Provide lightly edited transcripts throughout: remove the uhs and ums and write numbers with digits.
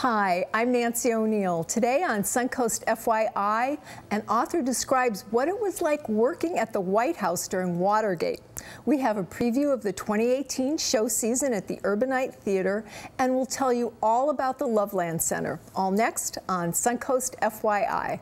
Hi, I'm Nancy O'Neill. Today on Suncoast FYI, an author describes what it was like working at the White House during Watergate. We have a preview of the 2018 show season at the Urbanite Theater, and we'll tell you all about the Loveland Center. All next on Suncoast FYI.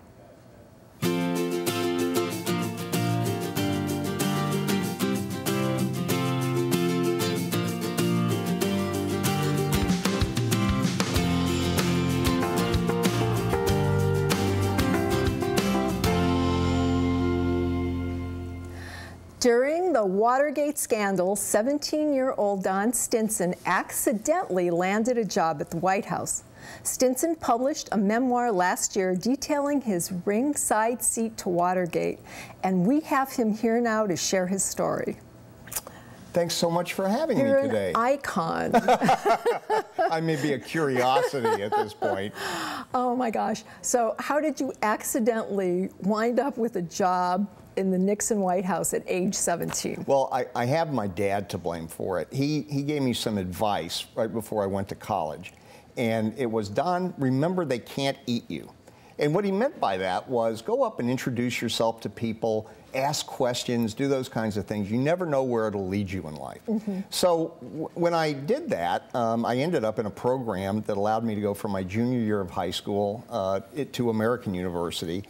During the Watergate scandal, 17-year-old Don Stinson accidentally landed a job at the White House. Stinson published a memoir last year detailing his ringside seat to Watergate, and we have him here now to share his story. Thanks so much for having You're me today. An icon. I may be a curiosity at this point. Oh my gosh. So how did you accidentally wind up with a job in the Nixon White House at age 17? Well, I have my dad to blame for it. He gave me some advice right before I went to college. And it was, Don, remember they can't eat you. And what he meant by that was go up and introduce yourself to people, ask questions, do those kinds of things. You never know where it'll lead you in life. So when I did that, I ended up in a program that allowed me to go from my junior year of high school to American University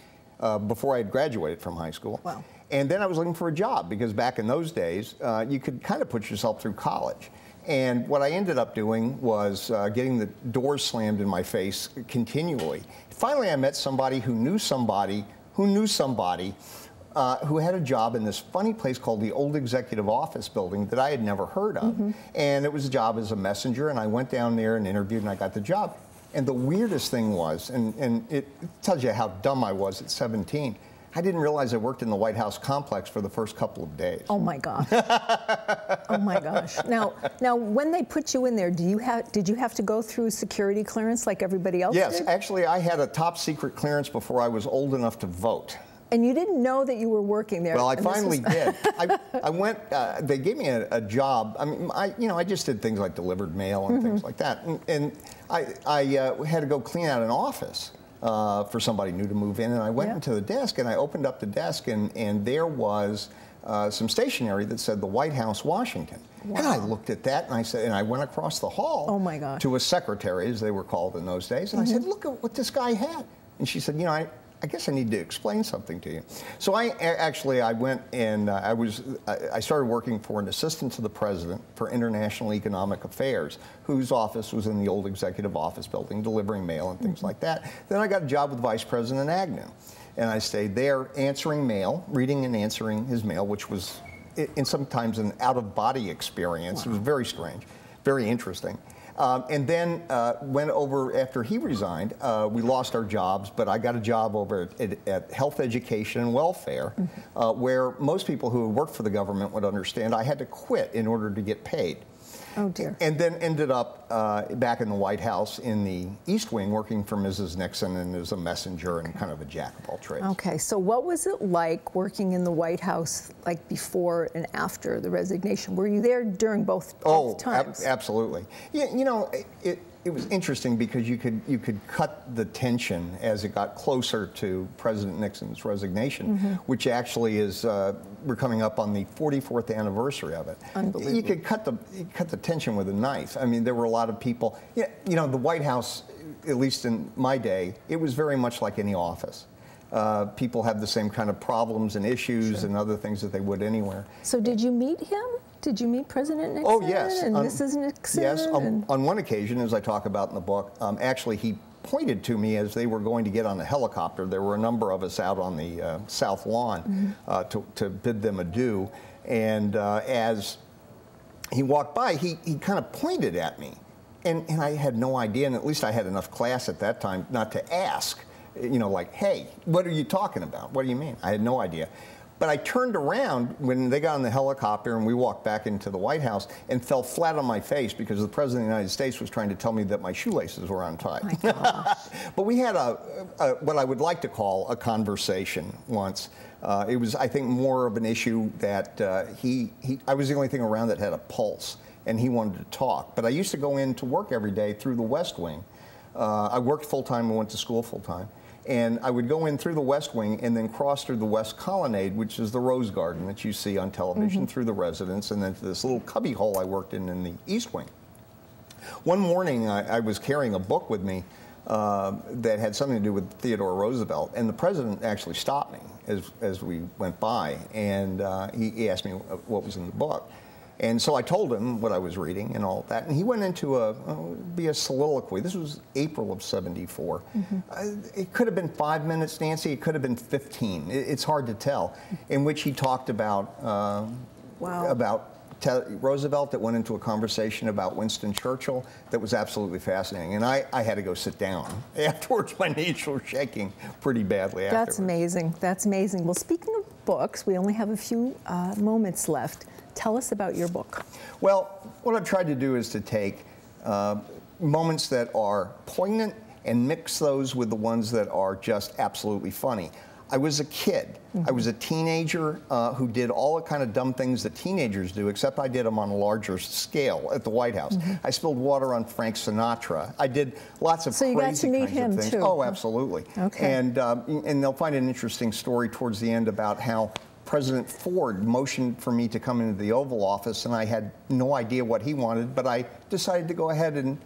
before I had graduated from high school. Wow. And then I was looking for a job because back in those days, you could kind of put yourself through college. And what I ended up doing was getting the doors slammed in my face continually. Finally, I met somebody who knew somebody who knew somebody who had a job in this funny place called the Old Executive Office Building that I had never heard of. And it was a job as a messenger, and I went down there and interviewed, and I got the job. And the weirdest thing was, and it tells you how dumb I was at 17, I didn't realize I worked in the White House complex for the first couple of days. Oh my gosh. Oh my gosh. Now, when they put you in there, did you have to go through security clearance like everybody else did? Yes, actually I had a top secret clearance before I was old enough to vote. And you didn't know that you were working there? Well, I finally did. I went, they gave me a job. I mean, I just did things like delivered mail and things like that. And I had to go clean out an office for somebody new to move in. And I went into the desk and I opened up the desk and there was some stationery that said the White House, Washington. Wow. And I looked at that and I said, and I went across the hall to a secretary, as they were called in those days. And I said, look at what this guy had. And she said, you know, I guess I need to explain something to you. So I went and I started working for an assistant to the president for international economic affairs, whose office was in the Old Executive Office Building, delivering mail and things like that. Then I got a job with Vice President Agnew. And I stayed there answering mail, reading and answering his mail, which was sometimes an out-of-body experience. Wow. It was very strange, very interesting. And then went over, after he resigned, we lost our jobs, but I got a job over at Health, Education, and Welfare, where most people who worked for the government would understand I had to quit in order to get paid. Oh dear. And then ended up back in the White House in the East Wing working for Mrs. Nixon and as a messenger and kind of a jack of all trades. Okay, so what was it like working in the White House, like before and after the resignation? Were you there during both times? Absolutely. Yeah, you know, it was interesting because you could cut the tension as it got closer to President Nixon's resignation, which actually is we're coming up on the 44th anniversary of it. Unbelievable. You could cut the tension with a knife. I mean, there were a lot of people. You know, the White House, at least in my day, it was very much like any office. People have the same kind of problems and issues and other things that they would anywhere. So did you meet him? Did you meet President Nixon? Oh, yes. And Mrs. Nixon? Yes. On one occasion, as I talk about in the book, actually he pointed to me as they were going to get on a helicopter. There were a number of us out on the South Lawn to bid them adieu. And as he walked by, he kind of pointed at me. And I had no idea, and at least I had enough class at that time not to ask. You know, like, hey, what are you talking about? What do you mean? I had no idea. But I turned around when they got on the helicopter and we walked back into the White House and fell flat on my face because the President of the United States was trying to tell me that my shoelaces were untied. My gosh. But we had what I would like to call a conversation once. It was, I think, more of an issue that I was the only thing around that had a pulse, and he wanted to talk. But I used to go in to work every day through the West Wing. I worked full-time and went to school full-time. And I would go in through the West Wing and then cross through the West Colonnade, which is the Rose Garden that you see on television, through the residence, and then to this little cubby hole I worked in the East Wing. One morning, I was carrying a book with me that had something to do with Theodore Roosevelt, and the president actually stopped me as we went by, and he asked me what was in the book. And so I told him what I was reading and all that, and he went into a soliloquy. This was April of '74. It could have been 5 minutes, Nancy. It could have been 15. It's hard to tell. In which he talked about Roosevelt, that went into a conversation about Winston Churchill that was absolutely fascinating. And I had to go sit down. Afterwards, my knees were shaking pretty badly afterwards. That's amazing. That's amazing. Well, speaking of books, we only have a few moments left. Tell us about your book. Well, what I've tried to do is to take moments that are poignant and mix those with the ones that are just absolutely funny. I was a kid. I was a teenager who did all the kind of dumb things that teenagers do, except I did them on a larger scale at the White House. I spilled water on Frank Sinatra. I did lots of crazy kinds of things. So you got to meet him too. Oh, absolutely. Okay. And they'll find an interesting story towards the end about how President Ford motioned for me to come into the Oval Office, and I had no idea what he wanted, but I decided to go ahead and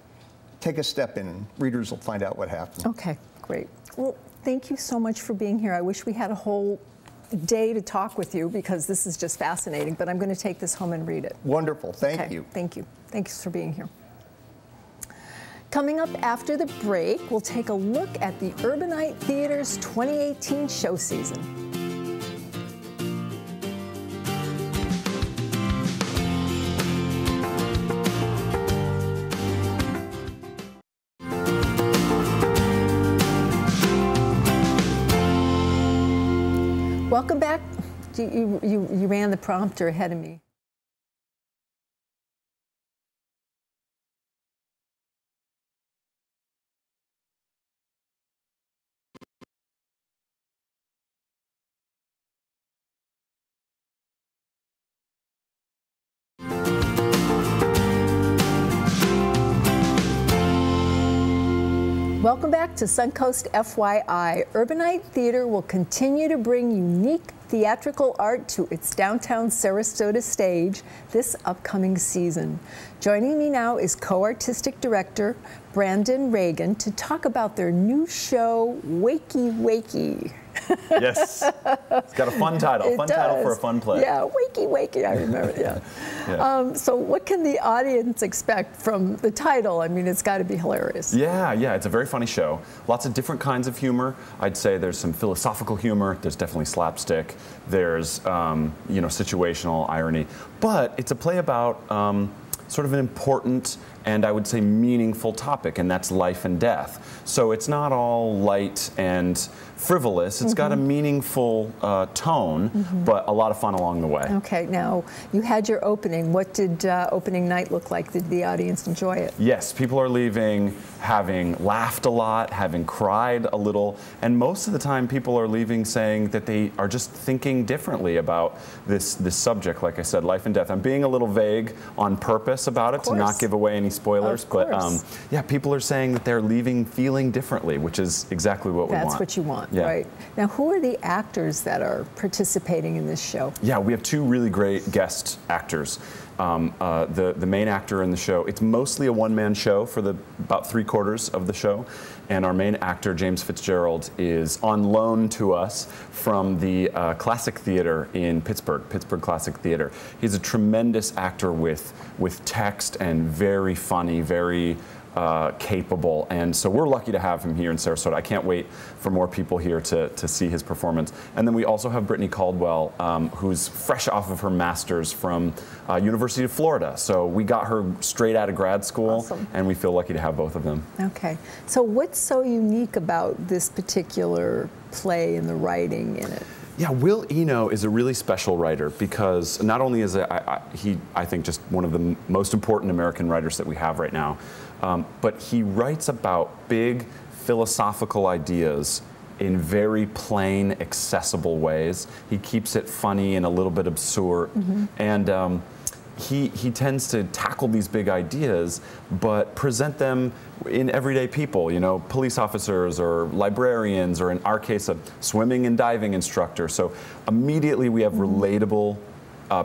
take a step in, and readers will find out what happened. Okay, great. Well, thank you so much for being here. I wish we had a whole day to talk with you because this is just fascinating, but I'm going to take this home and read it. Wonderful. Thank you. Thank you. Thanks for being here. Coming up after the break, we'll take a look at the Urbanite Theater's 2018 show season. Welcome back. You ran the prompter ahead of me. Welcome back to Suncoast FYI. Urbanite Theater will continue to bring unique theatrical art to its downtown Sarasota stage this upcoming season. Joining me now is co-artistic director Brandon Reagan to talk about their new show, Wakey Wakey. Yes, it's got a fun title. Fun title for a fun play. Yeah, Wakey Wakey, I remember, yeah. So what can the audience expect from the title? I mean, it's got to be hilarious. Yeah, it's a very funny show. Lots of different kinds of humor. I'd say there's some philosophical humor. There's definitely slapstick. There's, situational irony. But it's a play about sort of an important and I would say meaningful topic, and that's life and death. So it's not all light and frivolous. It's got a meaningful tone, but a lot of fun along the way. Okay, now you had your opening. What did opening night look like? Did the audience enjoy it? Yes, people are leaving having laughed a lot, having cried a little, and most of the time people are leaving saying that they are just thinking differently about this subject, like I said, life and death. I'm being a little vague on purpose about it to not give away any spoilers, but yeah, people are saying that they're leaving feeling differently, which is exactly what we want. That's what you want, right? Now, who are the actors that are participating in this show? Yeah, we have two really great guest actors. The main actor in the show, it's mostly a one-man show for about 3/4 of the show, and our main actor, James Fitzgerald, is on loan to us from the Classic Theater in Pittsburgh Classic Theater. He's a tremendous actor with text and very funny, very capable, and so we're lucky to have him here in Sarasota. I can't wait for more people here to see his performance. And then we also have Brittany Caldwell, who's fresh off of her master's from University of Florida. So we got her straight out of grad school, and we feel lucky to have both of them. Okay, so what's so unique about this particular play and the writing in it? Yeah, Will Eno is a really special writer because not only is he, I think, just one of the most important American writers that we have right now, but he writes about big philosophical ideas in very plain, accessible ways. He keeps it funny and a little bit absurd. And he tends to tackle these big ideas, but present them in everyday people, you know, police officers or librarians, or in our case, a swimming and diving instructor. So immediately we have relatable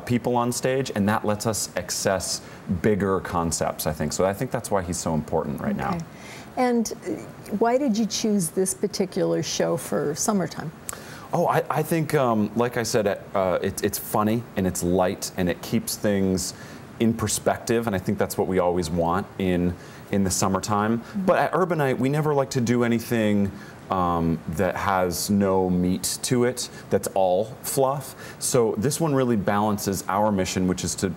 people on stage, and that lets us access bigger concepts, I think. So I think that's why he's so important right now. And why did you choose this particular show for summertime? Oh, I think, like I said, it's funny and it's light and it keeps things in perspective, and I think that's what we always want in the summertime. But at Urbanite, we never like to do anything that has no meat to it, that's all fluff. So this one really balances our mission, which is to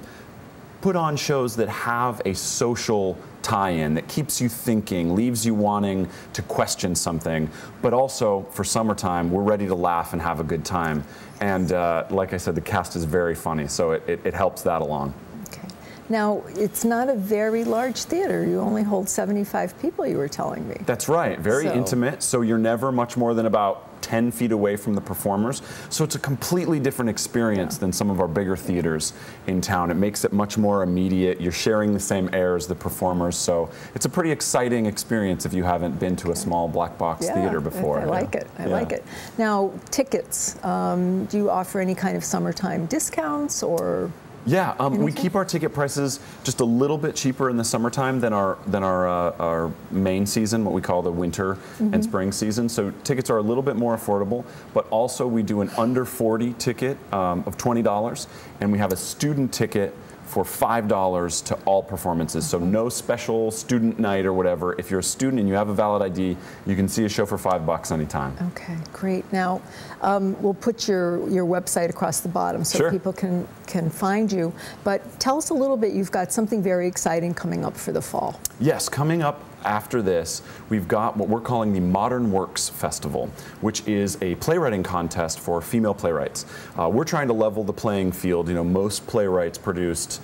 put on shows that have a social tie-in, that keeps you thinking, leaves you wanting to question something, but also for summertime, we're ready to laugh and have a good time. And like I said, the cast is very funny, so it helps that along. Okay. Now, it's not a very large theater. You only hold 75 people, you were telling me. That's right, very intimate, so you're never much more than about 10 feet away from the performers. So it's a completely different experience than some of our bigger theaters in town. It makes it much more immediate. You're sharing the same air as the performers, so it's a pretty exciting experience if you haven't been to a small black box theater before. I like it. I like it. Now, tickets. Do you offer any kind of summertime discounts or? Yeah, we keep our ticket prices just a little bit cheaper in the summertime than our main season, what we call the winter and spring season. So tickets are a little bit more affordable, but also we do an under 40 ticket of $20, and we have a student ticket for $5 to all performances. So no special student night or whatever. If you're a student and you have a valid ID, you can see a show for $5 anytime. Okay, great. Now, we'll put your website across the bottom so people can find you. But tell us a little bit, you've got something very exciting coming up for the fall. Yes, coming up after this, we've got what we're calling the Modern Works Festival, which is a playwriting contest for female playwrights. We're trying to level the playing field. You know, most playwrights produced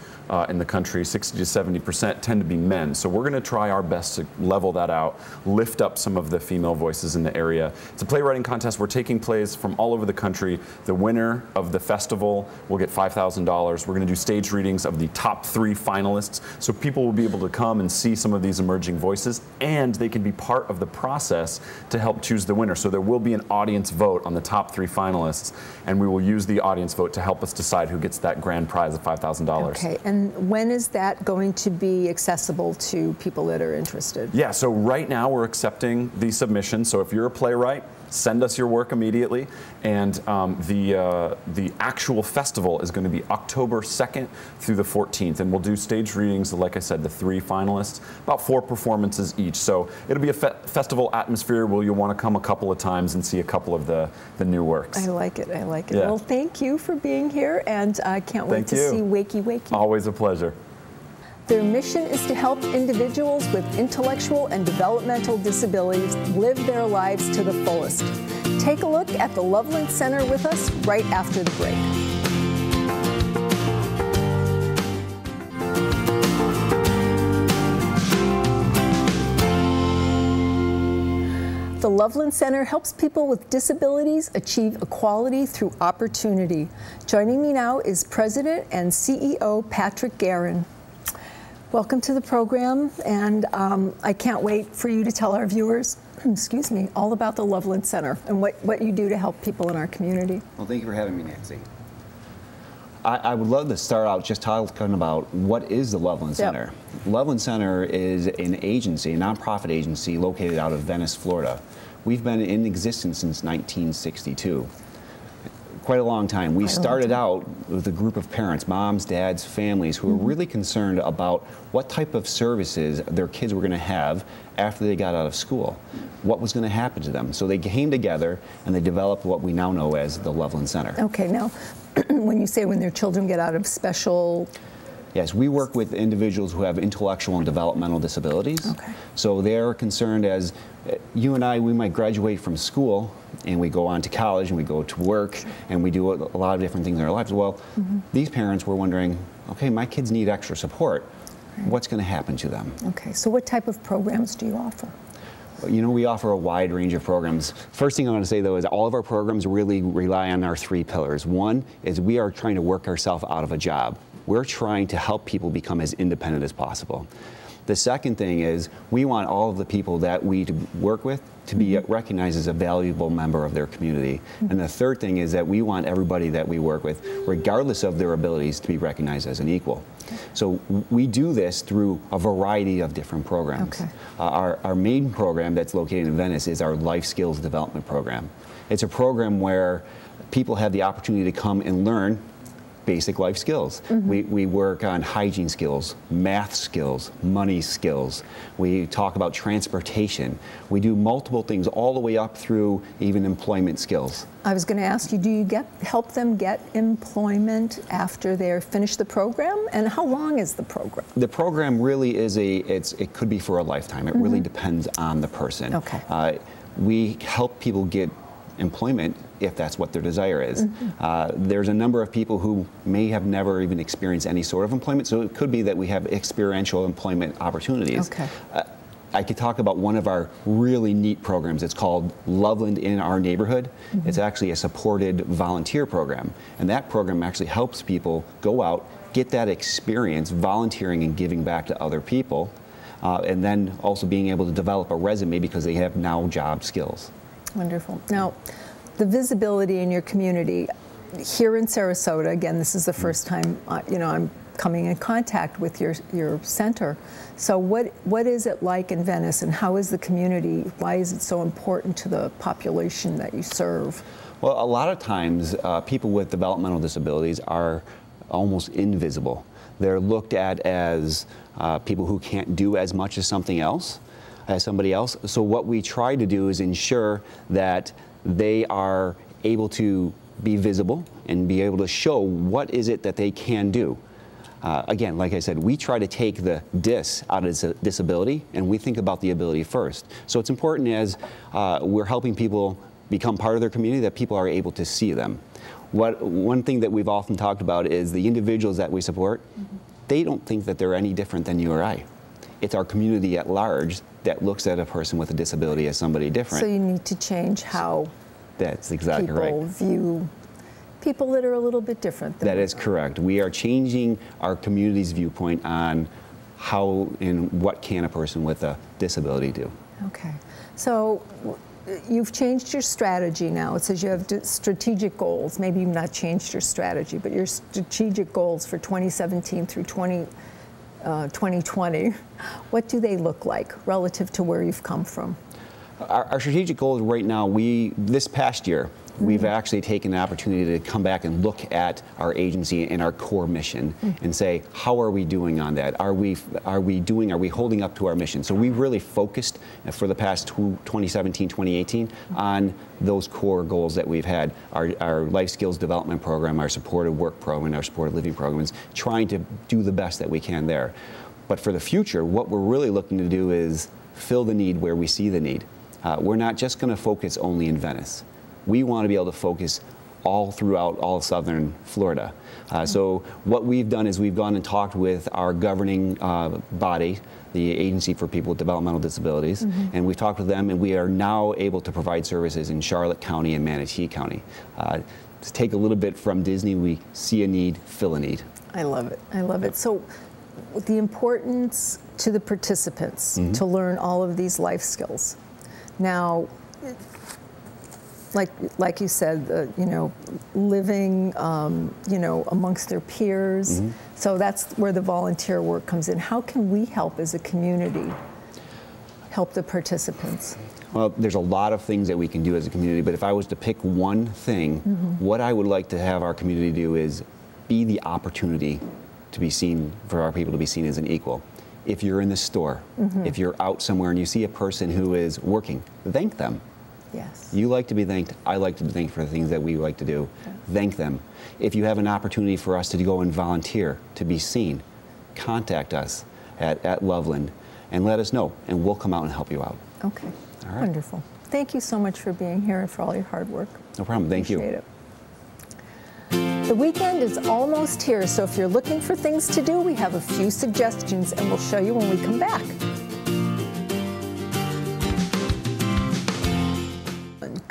in the country, 60 to 70%, tend to be men. So we're going to try our best to level that out, lift up some of the female voices in the area. It's a playwriting contest. We're taking plays from all over the country. The winner of the festival will get $5,000. We're going to do stage readings of the top 3 finalists, so people will be able to come and see some of these emerging voices, and they can be part of the process to help choose the winner. So there will be an audience vote on the top 3 finalists, and we will use the audience vote to help us decide who gets that grand prize of $5,000. Okay, and when is that going to be accessible to people that are interested? Yeah, so right now we're accepting the submissions. So if you're a playwright, send us your work immediately. And the actual festival is going to be October 2nd through the 14th. And we'll do stage readings, like I said, the 3 finalists, about 4 performances each. So it'll be a festival atmosphere where you'll want to come a couple of times and see a couple of the new works. I like it. I like it. Yeah. Well, thank you for being here, and I can't wait to see Wakey Wakey. Always a pleasure. Their mission is to help individuals with intellectual and developmental disabilities live their lives to the fullest. Take a look at the Loveland Center with us right after the break. The Loveland Center helps people with disabilities achieve equality through opportunity. Joining me now is President and CEO Patrick Guerin. Welcome to the program, and I can't wait for you to tell our viewers, excuse me, all about the Loveland Center and what you do to help people in our community. Well, thank you for having me, Nancy. I would love to start out just talking about what is the Loveland Center. Loveland Center is an agency, a nonprofit agency located out of Venice, Florida. We've been in existence since 1962. Quite a long time. We started out with a group of parents, moms, dads, families, who were really concerned about what type of services their kids were going to have after they got out of school. What was going to happen to them. So they came together and they developed what we now know as the Loveland Center. Okay, now, when you say when their children get out of special... Yes, we work with individuals who have intellectual and developmental disabilities. Okay. So they're concerned as you and I, we might graduate from school and we go on to college and we go to work and we do a lot of different things in our lives. Well, these parents were wondering, okay, my kids need extra support. What's going to happen to them? Okay, so what type of programs do you offer? You know, we offer a wide range of programs. First thing I want to say, though, is all of our programs really rely on our 3 pillars. One is we are trying to work ourselves out of a job. We're trying to help people become as independent as possible. The second thing is we want all of the people that we work with to be recognized as a valuable member of their community. And the third thing is that we want everybody that we work with, regardless of their abilities, to be recognized as an equal. So we do this through a variety of different programs. Okay. Our main program that's located in Venice is our Life Skills Development Program. It's a program where people have the opportunity to come and learn basic life skills. We work on hygiene skills, math skills, money skills. We talk about transportation. We do multiple things all the way up through even employment skills. I was going to ask you, do you help them get employment after they're finished the program? And how long is the program? The program really is it could be for a lifetime. It really depends on the person. Okay. We help people get employment if that's what their desire is. There's a number of people who may have never even experienced any sort of employment, so it could be that we have experiential employment opportunities. Okay. I could talk about one of our really neat programs. It's called Loveland in Our Neighborhood. It's actually a supported volunteer program, and that program actually helps people go out, get that experience volunteering and giving back to other people, and then also being able to develop a resume because they have now job skills. Wonderful. Now, the visibility in your community here in Sarasota, again, this is the first time I'm coming in contact with your center. So what is it like in Venice, and how is the community? Why is it so important to the population that you serve? Well, a lot of times people with developmental disabilities are almost invisible. They're looked at as people who can't do as much as somebody else. So what we try to do is ensure that they are able to be visible and be able to show what is it that they can do. Again, like I said, we try to take the dis out of disability, and we think about the ability first. So it's important as we're helping people become part of their community that people are able to see them. One thing that we've often talked about is the individuals that we support, they don't think that they're any different than you or I. It's our community at large that looks at a person with a disability as somebody different. So you need to change how that's exactly people right. view people that are a little bit different. That is correct. We are changing our community's viewpoint on how and what can a person with a disability do. Okay. So you've changed your strategy now. It says you have strategic goals. Maybe you've not changed your strategy, but your strategic goals for 2017 through 2020, what do they look like relative to where you've come from? Our strategic goals right now, this past year, we've actually taken the opportunity to come back and look at our agency and our core mission and say, how are we doing on that? Are we holding up to our mission? So we really focused for the past 2017, 2018 on those core goals that we've had. Our life skills development program, our supported work program, our supported living programs, trying to do the best that we can there. But for the future, what we're really looking to do is fill the need where we see the need. We're not just going to focus only in Venice. We want to be able to focus all throughout all of southern Florida. So what we've done is we've gone and talked with our governing body, the Agency for People with Developmental Disabilities, and we've talked with them, and we are now able to provide services in Charlotte County and Manatee County. To take a little bit from Disney, we see a need, fill a need. I love it. I love it. So the importance to the participants to learn all of these life skills. Now, like you said, living, amongst their peers. So that's where the volunteer work comes in. How can we help as a community help the participants? Well, there's a lot of things that we can do as a community, but if I was to pick one thing, what I would like to have our community do is be the opportunity to be seen, for our people to be seen as an equal. If you're in the store, if you're out somewhere and you see a person who is working, thank them. Yes. You like to be thanked. I like to be thanked for the things that we like to do. Yeah. Thank them. If you have an opportunity for us to go and volunteer, to be seen, contact us at Loveland and let us know, and we'll come out and help you out. Okay. All right. Wonderful. Thank you so much for being here and for all your hard work. No problem. Thank you. Appreciate it. The weekend is almost here, so if you're looking for things to do, we have a few suggestions, and we'll show you when we come back.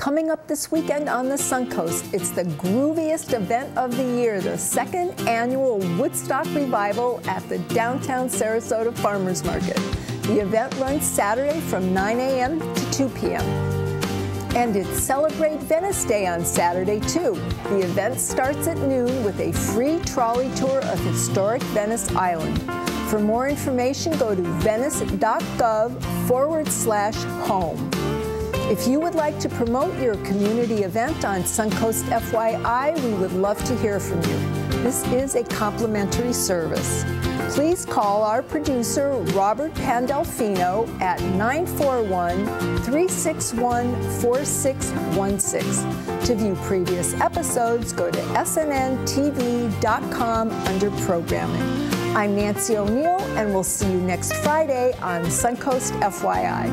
Coming up this weekend on the Suncoast, it's the grooviest event of the year, the second annual Woodstock Revival at the downtown Sarasota Farmers Market. The event runs Saturday from 9 a.m. to 2 p.m. And it's Celebrate Venice Day on Saturday, too. The event starts at noon with a free trolley tour of historic Venice Island. For more information, go to venice.gov/home. If you would like to promote your community event on Suncoast FYI, we would love to hear from you. This is a complimentary service. Please call our producer, Robert Pandolfino, at 941-361-4616. To view previous episodes, go to snntv.com under Programming. I'm Nancy O'Neill, and we'll see you next Friday on Suncoast FYI.